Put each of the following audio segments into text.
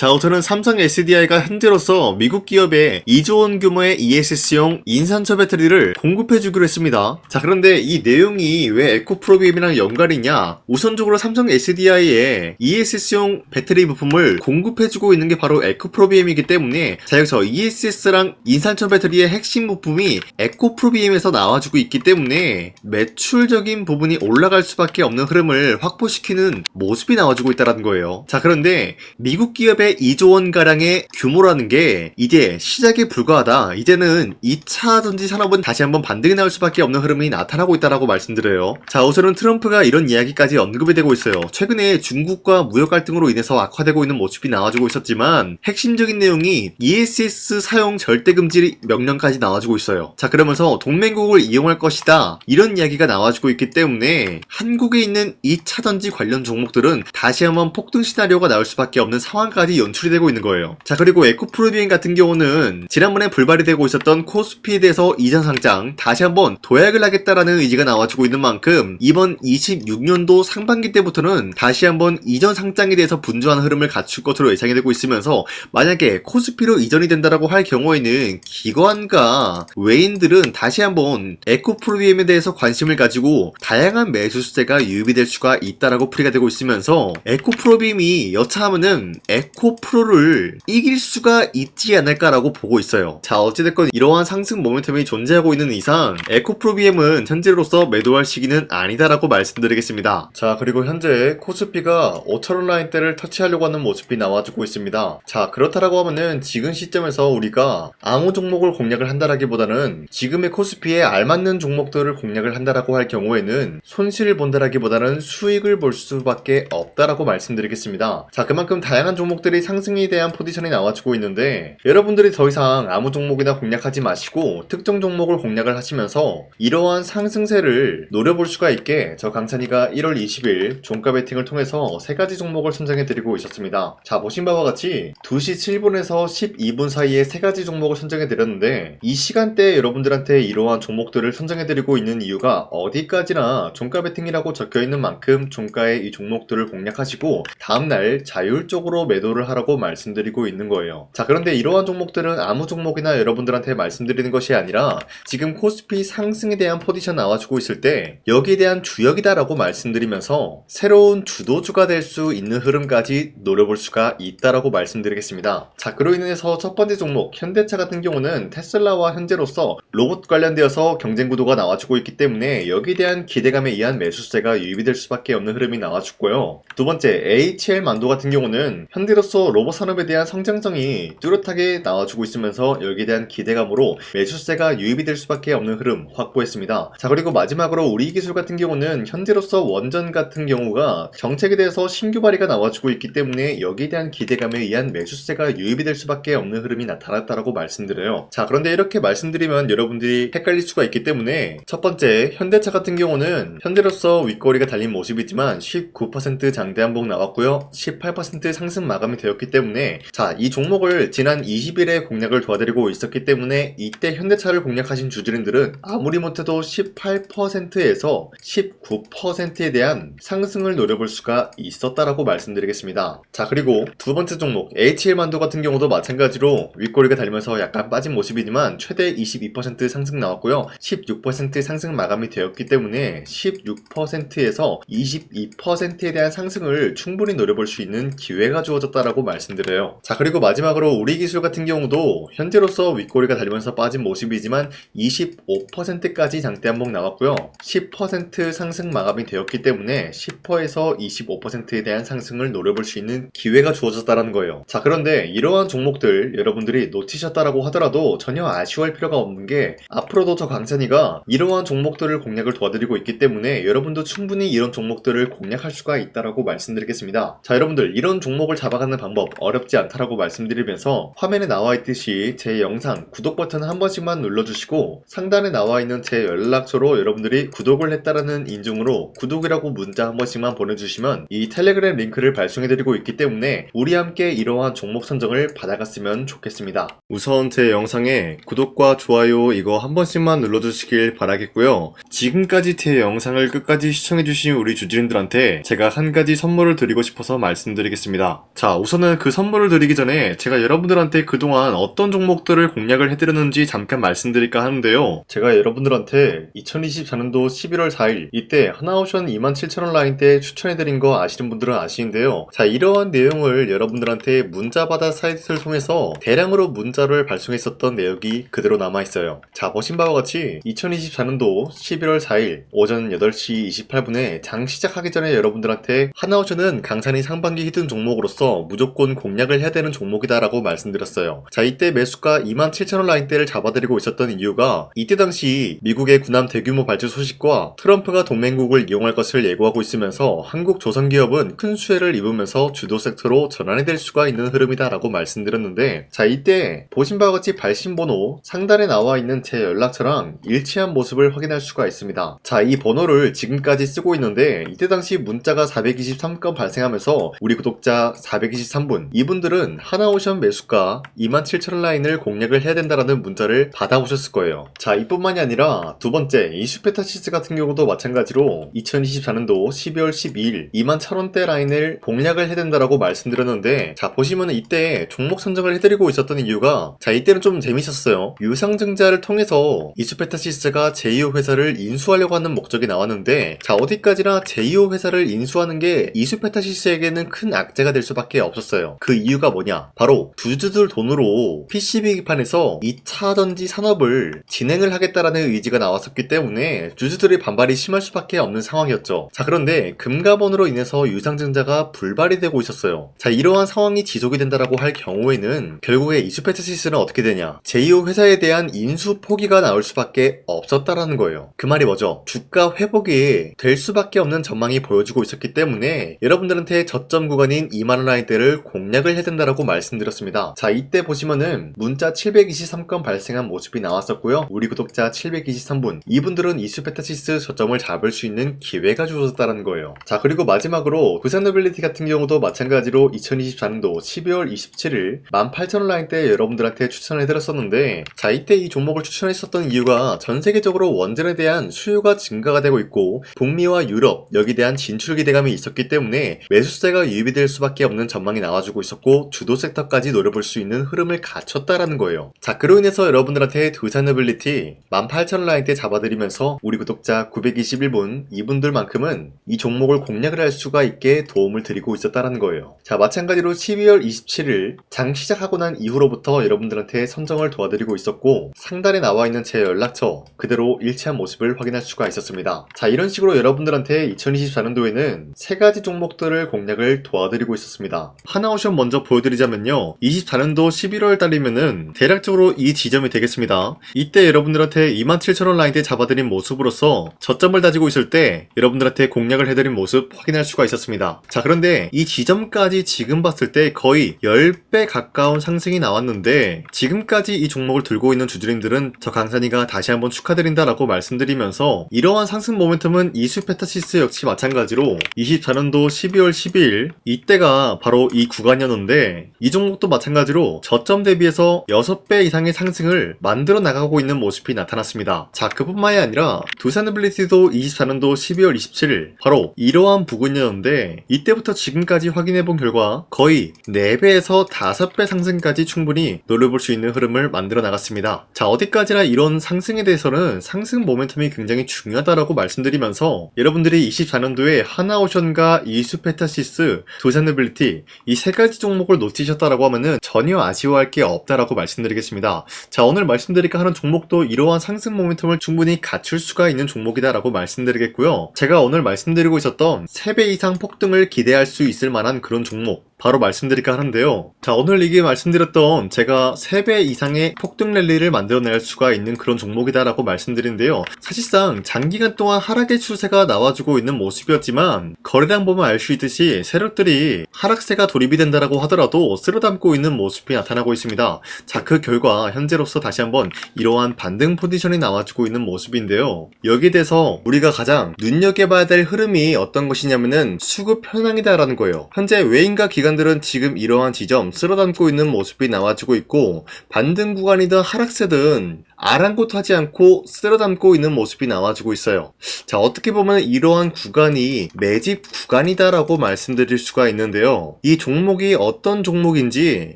자, 우선은 삼성 SDI가 현재로서 미국 기업에 2조 원 규모의 ESS용 인산철 배터리를 공급해주기로 했습니다. 자, 그런데 이 내용이 왜 에코프로비엠이랑 연관이냐? 우선적으로 삼성 SDI에 ESS용 배터리 부품을 공급해주고 있는 게 바로 에코프로비엠이기 때문에, 자, 여기서 ESS랑 인산철 배터리의 핵심 부품이 에코프로비엠에서 나와주고 있기 때문에 매출적인 부분이 올라갈 수밖에 없는 흐름을 확보시키는 모습이 나와주고 있다는 거예요. 자, 그런데 미국 기업의 2조 원가량의 규모라는 게 이제 시작에 불과하다. 이제는 2차 전지 산업은 다시 한번 반등이 나올 수밖에 없는 흐름이 나타나고 있다라고 말씀드려요. 자, 우선은 트럼프가 이런 이야기까지 언급이 되고 있어요. 최근에 중국과 무역 갈등으로 인해서 악화되고 있는 모습이 나와주고 있었지만 핵심적인 내용이 ESS 사용 절대 금지 명령까지 나와주고 있어요. 자, 그러면서 동맹국을 이용할 것이다. 이런 이야기가 나와주고 있기 때문에 한국에 있는 2차 전지 관련 종목들은 다시 한번 폭등 시나리오가 나올 수밖에 없는 상황까지 연출이 되고 있는 거예요. 자, 그리고 에코프로비엠 같은 경우는 지난번에 불발이 되고 있었던 코스피에 대해서 이전 상장 다시 한번 도약을 하겠다라는 의지가 나와주고 있는 만큼 이번 26년도 상반기 때부터는 다시 한번 이전 상장에 대해서 분주한 흐름을 갖출 것으로 예상이 되고 있으면서, 만약에 코스피로 이전이 된다라고 할 경우에는 기관과 외인들은 다시 한번 에코프로비엠에 대해서 관심을 가지고 다양한 매수세가 유입이 될 수가 있다라고 풀이가 되고 있으면서, 에코프로비엠이 여차하면은 에코프로를 이길 수가 있지 않을까라고 보고 있어요. 자, 어찌됐건 이러한 상승 모멘텀이 존재하고 있는 이상 에코프로비엠은 현재로서 매도할 시기는 아니다라고 말씀드리겠습니다. 자, 그리고 현재 코스피가 5,000원 라인대를 터치하려고 하는 모습이 나와주고 있습니다. 자, 그렇다라고 하면은 지금 시점에서 우리가 아무 종목을 공략을 한다라기보다는 지금의 코스피에 알맞는 종목들을 공략을 한다라고 할 경우에는 손실을 본다라기보다는 수익을 볼 수밖에 없다라고 말씀드리겠습니다. 자, 그만큼 다양한 종목들이 상승에 대한 포지션이 나와주고 있는데, 여러분들이 더 이상 아무 종목이나 공략하지 마시고 특정 종목을 공략을 하시면서 이러한 상승세를 노려볼 수가 있게 저 강찬이가 1월 20일 종가 베팅을 통해서 3가지 종목을 선정해드리고 있었습니다. 자, 보신 바와 같이 2시 7분에서 12분 사이에 3가지 종목을 선정해드렸는데, 이 시간대에 여러분들한테 이러한 종목들을 선정해드리고 있는 이유가 어디까지나 종가 베팅이라고 적혀있는 만큼 종가의 이 종목들을 공략하시고 다음날 자율적으로 매도를 하라고 말씀드리고 있는 거예요. 자, 그런데 이러한 종목들은 아무 종목이나 여러분들한테 말씀드리는 것이 아니라 지금 코스피 상승에 대한 포지션 나와주고 있을 때 여기에 대한 주역이다라고 말씀드리면서 새로운 주도주가 될 수 있는 흐름까지 노려볼 수가 있다라고 말씀드리겠습니다. 자, 그로 인해서 첫 번째 종목 현대차 같은 경우는 테슬라와 현재로서 로봇 관련되어서 경쟁 구도가 나와주고 있기 때문에 여기에 대한 기대감에 의한 매수세가 유입이 될 수밖에 없는 흐름이 나와주고요. 두 번째 HL 만도 같은 경우는 현재로서 로봇 산업에 대한 성장성이 뚜렷하게 나와주고 있으면서 여기에 대한 기대감으로 매수세가 유입이 될 수밖에 없는 흐름 확보했습니다. 자, 그리고 마지막으로 우리기술 같은 경우는 현재로서 원전 같은 경우가 정책에 대해서 신규 발의가 나와주고 있기 때문에 여기에 대한 기대감에 의한 매수세가 유입이 될 수밖에 없는 흐름이 나타났다라고 말씀드려요. 자, 그런데 이렇게 말씀드리면 여러분들이 헷갈릴 수가 있기 때문에 첫 번째 현대차 같은 경우는 현재로서 윗꼬리가 달린 모습이지만 19% 장대 한봉 나왔고요. 18% 상승 마감이 되었기 때문에, 자, 이 종목을 지난 20일에 공략을 도와드리고 있었기 때문에 이때 현대차를 공략하신 주주님들은 아무리 못해도 18%에서 19%에 대한 상승을 노려볼 수가 있었다라고 말씀드리겠습니다. 자, 그리고 두 번째 종목 HL만도 같은 경우도 마찬가지로 윗꼬리가 달리면서 약간 빠진 모습이지만 최대 22% 상승 나왔고요. 16% 상승 마감이 되었기 때문에 16%에서 22%에 대한 상승을 충분히 노려볼 수 있는 기회가 주어졌다라고 말씀드려요. 자, 그리고 마지막으로 우리기술 같은 경우도 현재로서 윗꼬리가 달리면서 빠진 모습이지만 25%까지 장대 한봉 나왔고요. 10% 상승 마감이 되었기 때문에 10%에서 25%에 대한 상승을 노려볼 수 있는 기회가 주어졌다는 거예요. 자, 그런데 이러한 종목들 여러분들이 놓치셨다라고 하더라도 전혀 아쉬워할 필요가 없는 게, 앞으로도 저 강찬이가 이러한 종목들을 공략을 도와드리고 있기 때문에 여러분도 충분히 이런 종목들을 공략할 수가 있다라고 말씀드리겠습니다. 자, 여러분들 이런 종목을 잡아가는 방법 어렵지 않다라고 말씀드리면서 화면에 나와 있듯이 제 영상 구독 버튼 한 번씩만 눌러주시고 상단에 나와 있는 제 연락처로 여러분들이 구독을 했다라는 인증으로 구독이라고 문자 한 번씩만 보내주시면 이 텔레그램 링크를 발송해드리고 있기 때문에 우리 함께 이러한 종목 선정을 받아갔으면 좋겠습니다. 우선 제 영상에 구독과 좋아요 이거 한 번씩만 눌러주시길 바라겠고요. 지금까지 제 영상을 끝까지 시청해주신 우리 주주님들한테 제가 한 가지 선물을 드리고 싶어서 말씀드리겠습니다. 자, 우선 우선은 그 선물을 드리기 전에 제가 여러분들한테 그동안 어떤 종목들을 공략을 해드렸는지 잠깐 말씀드릴까 하는데요. 제가 여러분들한테 2024년도 11월 4일 이때 하나오션 27,000원 라인대 추천해드린 거 아시는 분들은 아시는데요. 자, 이러한 내용을 여러분들한테 문자받아 사이트를 통해서 대량으로 문자를 발송했었던 내역이 그대로 남아있어요. 자, 보신 바와 같이 2024년도 11월 4일 오전 8시 28분에 장 시작하기 전에 여러분들한테 하나오션은 강산이 상반기 히든 종목으로서 무조건 공략을 해야 되는 종목이다 라고 말씀드렸어요. 자, 이때 매수가 27,000원 라인대를 잡아드리고 있었던 이유가 이때 당시 미국의 군함 대규모 발주 소식과 트럼프가 동맹국을 이용할 것을 예고하고 있으면서 한국 조선기업은 큰 수혜를 입으면서 주도 섹터로 전환이 될 수가 있는 흐름이다 라고 말씀드렸는데, 자, 이때 보신 바와 같이 발신번호 상단에 나와 있는 제 연락처랑 일치한 모습을 확인할 수가 있습니다. 자, 이 번호를 지금까지 쓰고 있는데 이때 당시 문자가 423건 발생하면서 우리 구독자 423분, 이분들은 하나오션 매수가 27,000원 라인을 공략을 해야 된다라는 문자를 받아오셨을 거예요. 자, 이뿐만이 아니라 두 번째 이슈페타시스 같은 경우도 마찬가지로 2024년도 12월 12일 21,000원대 라인을 공략을 해야 된다라고 말씀드렸는데, 자, 보시면은 이때 종목 선정을 해드리고 있었던 이유가, 자, 이때는 좀 재밌었어요. 유상증자를 통해서 이슈페타시스가 제2호 회사를 인수하려고 하는 목적이 나왔는데, 자, 어디까지나 제2호 회사를 인수하는 게 이슈페타시스에게는 큰 악재가 될 수밖에 없었어요. 그 이유가 뭐냐? 바로 주주들 돈으로 PCB 기판에서 2차 전지 산업을 진행을 하겠다라는 의지가 나왔었기 때문에 주주들의 반발이 심할 수밖에 없는 상황이었죠. 자, 그런데 금가번으로 인해서 유상증자가 불발이 되고 있었어요. 자, 이러한 상황이 지속이 된다라고 할 경우에는 결국에 이슈페타시스는 어떻게 되냐? 제2호 회사에 대한 인수 포기가 나올 수밖에 없었다라는 거예요. 그 말이 뭐죠? 주가 회복이 될 수밖에 없는 전망이 보여지고 있었기 때문에 여러분들한테 저점 구간인 2만원 라인대를 공략을 해야 된다라고 말씀드렸습니다. 자, 이때 보시면은 문자 723건 발생한 모습이 나왔었고요. 우리 구독자 723분, 이분들은 이슈페타시스 저점을 잡을 수 있는 기회가 주어졌다는 거예요. 자, 그리고 마지막으로 부산노빌리티 같은 경우도 마찬가지로 2024년도 12월 27일 18,000원 라인대 여러분들한테 추천을 해드렸었는데, 자, 이때 이 종목을 추천했었던 이유가 전 세계적으로 원전에 대한 수요가 증가가 되고 있고 북미와 유럽 여기에 대한 진출 기대감이 있었기 때문에 매수세가 유입이 될 수밖에 없는 전망이 나와주고 있었고 주도 섹터까지 노려볼 수 있는 흐름을 갖췄다라는 거예요. 자, 그로 인해서 여러분들한테 두산노빌리티 18,000원 라인대 잡아드리면서 우리 구독자 921분, 이분들만큼은 이 종목을 공략을 할 수가 있게 도움을 드리고 있었다라는 거예요. 자, 마찬가지로 12월 27일 장 시작하고 난 이후로부터 여러분들한테 선정을 도와드리고 있었고 상단에 나와 있는 제 연락처 그대로 일치한 모습을 확인할 수가 있었습니다. 자, 이런 식으로 여러분들한테 2024년도에는 세 가지 종목들을 공략을 도와드리고 있었습니다. 하나오션 먼저 보여드리자면요, 24년도 11월 달이면은 대략적으로 이 지점이 되겠습니다. 이때 여러분들한테 27,000원 라인대 잡아드린 모습으로서 저점을 다지고 있을 때 여러분들한테 공략을 해드린 모습 확인할 수가 있었습니다. 자, 그런데 이 지점까지 지금 봤을 때 거의 10배 가까운 상승이 나왔는데 지금까지 이 종목을 들고 있는 주주님들은 저 강산이가 다시 한번 축하드린다라고 말씀드리면서, 이러한 상승 모멘텀은 이슈페타시스 역시 마찬가지로 24년도 12월 12일 이때가 바로 이 구간이었는데 이 종목도 마찬가지로 저점 대비해서 6배 이상의 상승을 만들어 나가고 있는 모습이 나타났습니다. 자, 그뿐만이 아니라 두산노빌리티도 24년도 12월 27일 바로 이러한 부근이었는데 이때부터 지금까지 확인해본 결과 거의 4배에서 5배 상승까지 충분히 노려볼 수 있는 흐름을 만들어 나갔습니다. 자, 어디까지나 이런 상승에 대해서는 상승 모멘텀이 굉장히 중요하다라고 말씀드리면서 여러분들이 24년도에 하나오션과 이슈페타시스, 두산노빌리티 이 세 가지 종목을 놓치셨다라고 하면은 전혀 아쉬워할 게 없다라고 말씀드리겠습니다. 자, 오늘 말씀드릴까 하는 종목도 이러한 상승 모멘텀을 충분히 갖출 수가 있는 종목이다라고 말씀드리겠고요. 제가 오늘 말씀드리고 있었던 3배 이상 폭등을 기대할 수 있을 만한 그런 종목 바로 말씀드릴까 하는데요. 자, 오늘 이게 말씀드렸던 제가 3배 이상의 폭등 랠리를 만들어낼 수가 있는 그런 종목이다라고 말씀드리는데요. 사실상 장기간 동안 하락의 추세가 나와주고 있는 모습이었지만 거래량 보면 알 수 있듯이 세력들이 하락세가 돌입이 된다라고 하더라도 쓸어담고 있는 모습이 나타나고 있습니다. 자, 그 결과 현재로서 다시 한번 이러한 반등 포지션이 나와주고 있는 모습인데요. 여기에 대해서 우리가 가장 눈여겨봐야 될 흐름이 어떤 것이냐면은 수급 현황이다라는 거예요. 현재 외인과 기관들은 지금 이러한 지점 쓸어담고 있는 모습이 나와주고 있고 반등 구간이든 하락세든 아랑곳하지 않고 쓸어담고 있는 모습이 나와주고 있어요. 자, 어떻게 보면 이러한 구간이 매집 구간이다라고 말씀드릴 수가 있는데요. 이 종목이 어떤 종목인지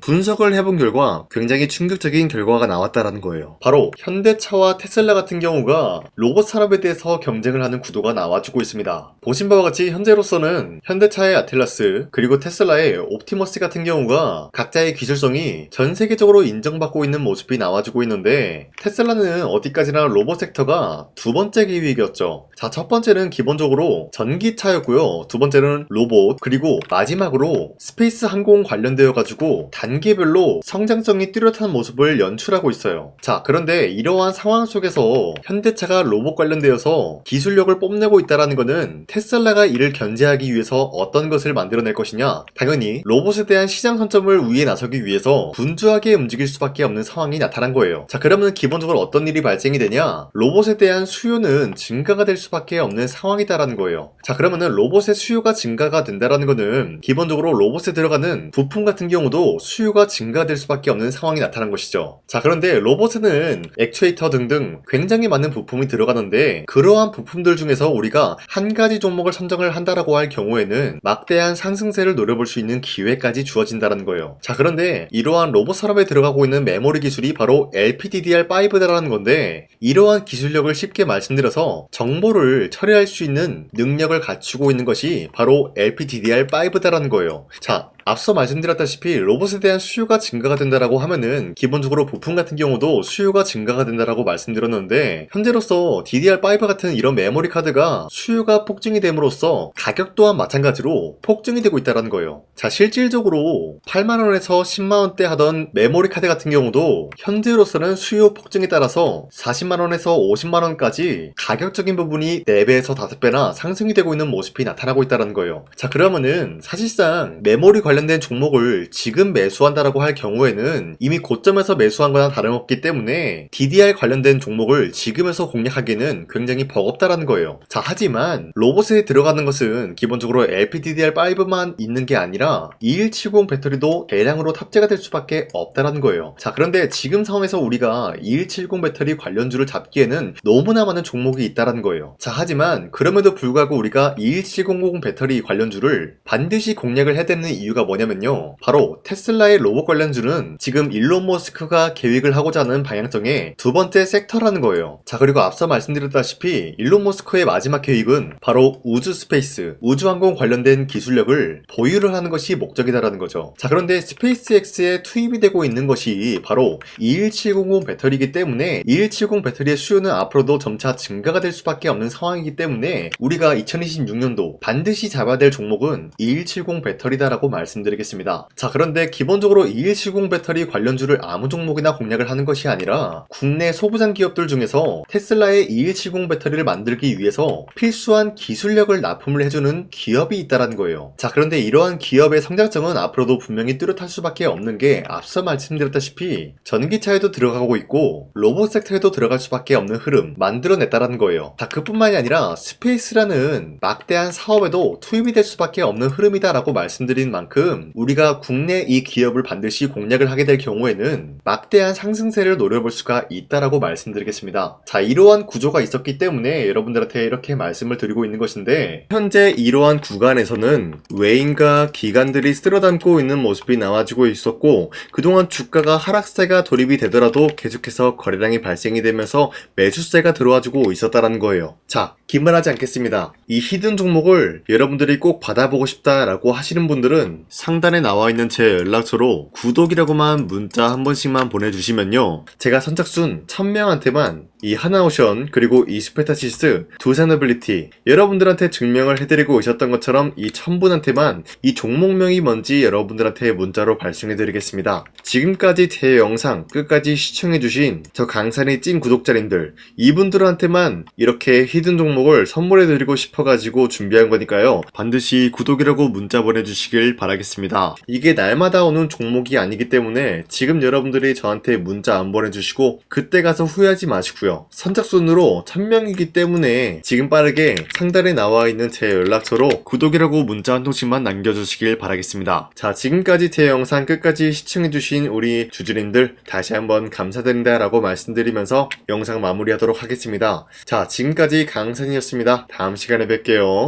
분석을 해본 결과 굉장히 충격적인 결과가 나왔다라는 거예요. 바로 현대차와 테슬라 같은 경우가 로봇 산업에 대해서 경쟁을 하는 구도가 나와주고 있습니다. 보신 바와 같이 현재로서는 현대차의 아틀라스 그리고 테슬라의 옵티머스 같은 경우가 각자의 기술성이 전 세계적으로 인정받고 있는 모습이 나와주고 있는데, 테슬라는 어디까지나 로봇 섹터가 두 번째 기획이었죠. 자, 첫 번째는 기본적으로 전기차였고요. 두 번째는 로봇, 그리고 마지막으로 스페이스 항공 관련되어 가지고 단계별로 성장성이 뚜렷한 모습을 연출하고 있어요. 자, 그런데 이러한 상황 속에서 현대차가 로봇 관련되어서 기술력을 뽐내고 있다는 것은 테슬라가 이를 견제하기 위해서 어떤 것을 만들어낼 것이냐, 당연히 로봇에 대한 시장 선점을 위해 나서기 위해서 분주하게 움직일 수밖에 없는 상황이 나타난 거예요. 자, 그러면 기본적으로 어떤 일이 발생이 되냐, 로봇에 대한 수요는 증가가 될 수밖에 없는 상황이다라는 거예요. 자, 그러면은 로봇의 수요가 증가가 된다라는 거는 기본적으로 로봇에 들어가는 부품 같은 경우도 수요가 증가될 수밖에 없는 상황이 나타난 것이죠. 자, 그런데 로봇에는 액추에이터 등등 굉장히 많은 부품이 들어가는데, 그러한 부품들 중에서 우리가 한 가지 종목을 선정을 한다라고 할 경우에는 막대한 상승세를 노려볼 수 있는 기회까지 주어진다는 거예요. 자, 그런데 이러한 로봇 산업에 들어가고 있는 메모리 기술이 바로 LPDDR5다라는 건데, 이러한 기술력을 쉽게 말씀드려서 정보를 처리할 수 있는 능력을 갖추고 있는 것이 바로 LPDDR5다라는 거예요. 자, 앞서 말씀드렸다시피 로봇에 대한 수요가 증가가 된다라고 하면은 기본적으로 부품 같은 경우도 수요가 증가가 된다라고 말씀드렸는데, 현재로서 DDR5 같은 이런 메모리 카드가 수요가 폭증이 됨으로써 가격 또한 마찬가지로 폭증이 되고 있다는 거예요. 자, 실질적으로 8만원에서 10만원대 하던 메모리 카드 같은 경우도 현재로서는 수요 폭증에 따라서 40만원에서 50만원까지 가격적인 부분이 4배에서 5배나 상승이 되고 있는 모습이 나타나고 있다는 거예요. 자, 그러면은 사실상 메모리 관련된 종목을 지금 매수한다라고 할 경우에는 이미 고점에서 매수한 거나 다름없기 때문에 DDR 관련된 종목을 지금에서 공략하기에는 굉장히 버겁다라는 거예요. 자, 하지만 로봇에 들어가는 것은 기본적으로 LPDDR5만 있는 게 아니라 2170 배터리도 대량으로 탑재가 될 수밖에 없다라는 거예요. 자, 그런데 지금 상황에서 우리가 2170 배터리 관련주를 잡기에는 너무나 많은 종목이 있다라는 거예요. 자, 하지만 그럼에도 불구하고 우리가 21700 배터리 관련주를 반드시 공략을 해야 되는 이유가 뭐냐면요, 바로 테슬라의 로봇 관련주는 지금 일론 머스크가 계획을 하고자 하는 방향성의 두 번째 섹터라는 거예요. 자, 그리고 앞서 말씀드렸다시피 일론 머스크의 마지막 계획은 바로 우주 스페이스, 우주항공 관련된 기술력을 보유를 하는 것이 목적이다라는 거죠. 자, 그런데 스페이스X에 투입이 되고 있는 것이 바로 21700 배터리이기 때문에 2170 배터리의 수요는 앞으로도 점차 증가가 될 수밖에 없는 상황이기 때문에 우리가 2026년도 반드시 잡아야 될 종목은 2170 배터리다라고 말씀드리겠습니다. 자, 그런데 기본적으로 2170 배터리 관련주를 아무 종목이나 공략을 하는 것이 아니라 국내 소부장 기업들 중에서 테슬라의 2170 배터리를 만들기 위해서 필수한 기술력을 납품을 해주는 기업이 있다는 거예요. 자, 그런데 이러한 기업의 성장성은 앞으로도 분명히 뚜렷할 수밖에 없는 게 앞서 말씀드렸다시피 전기차에도 들어가고 있고 로봇 섹터에도 들어갈 수밖에 없는 흐름 만들어냈다는 거예요. 자, 그뿐만이 아니라 스페이스라는 막대한 사업에도 투입이 될 수밖에 없는 흐름이다라고 말씀드린 만큼 우리가 국내 이 기업을 반드시 공략을 하게 될 경우에는 막대한 상승세를 노려볼 수가 있다라고 말씀드리겠습니다. 자, 이러한 구조가 있었기 때문에 여러분들한테 이렇게 말씀을 드리고 있는 것인데, 현재 이러한 구간에서는 외인과 기관들이 쓸어담고 있는 모습이 나와주고 있었고, 그동안 주가가 하락세가 돌입이 되더라도 계속해서 거래량이 발생이 되면서 매수세가 들어와주고 있었다는 거예요. 자, 긴말하지 않겠습니다. 이 히든 종목을 여러분들이 꼭 받아보고 싶다라고 하시는 분들은 상단에 나와있는 제 연락처로 구독이라고만 문자 한 번씩만 보내주시면요, 제가 선착순 1000명한테만 이 하나오션 그리고 이 스페타시스 두 사너빌리티 여러분들한테 증명을 해드리고 오셨던 것처럼 이 1000분한테만 이 종목명이 뭔지 여러분들한테 문자로 발송해드리겠습니다. 지금까지 제 영상 끝까지 시청해주신 저 강산의 찐 구독자님들, 이분들한테만 이렇게 히든 종목을 선물해드리고 싶어가지고 준비한 거니까요, 반드시 구독이라고 문자 보내주시길 바라겠습니다. 이게 날마다 오는 종목이 아니기 때문에 지금 여러분들이 저한테 문자 안 보내주시고 그때 가서 후회하지 마시고요. 부탁드릴게요. 선착순으로 1000명이기 때문에 지금 빠르게 상단에 나와 있는 제 연락처로 구독이라고 문자 한 통씩만 남겨주시길 바라겠습니다. 자, 지금까지 제 영상 끝까지 시청해주신 우리 주주님들 다시 한번 감사드린다 라고 말씀드리면서 영상 마무리하도록 하겠습니다. 자, 지금까지 강산이었습니다. 다음 시간에 뵐게요.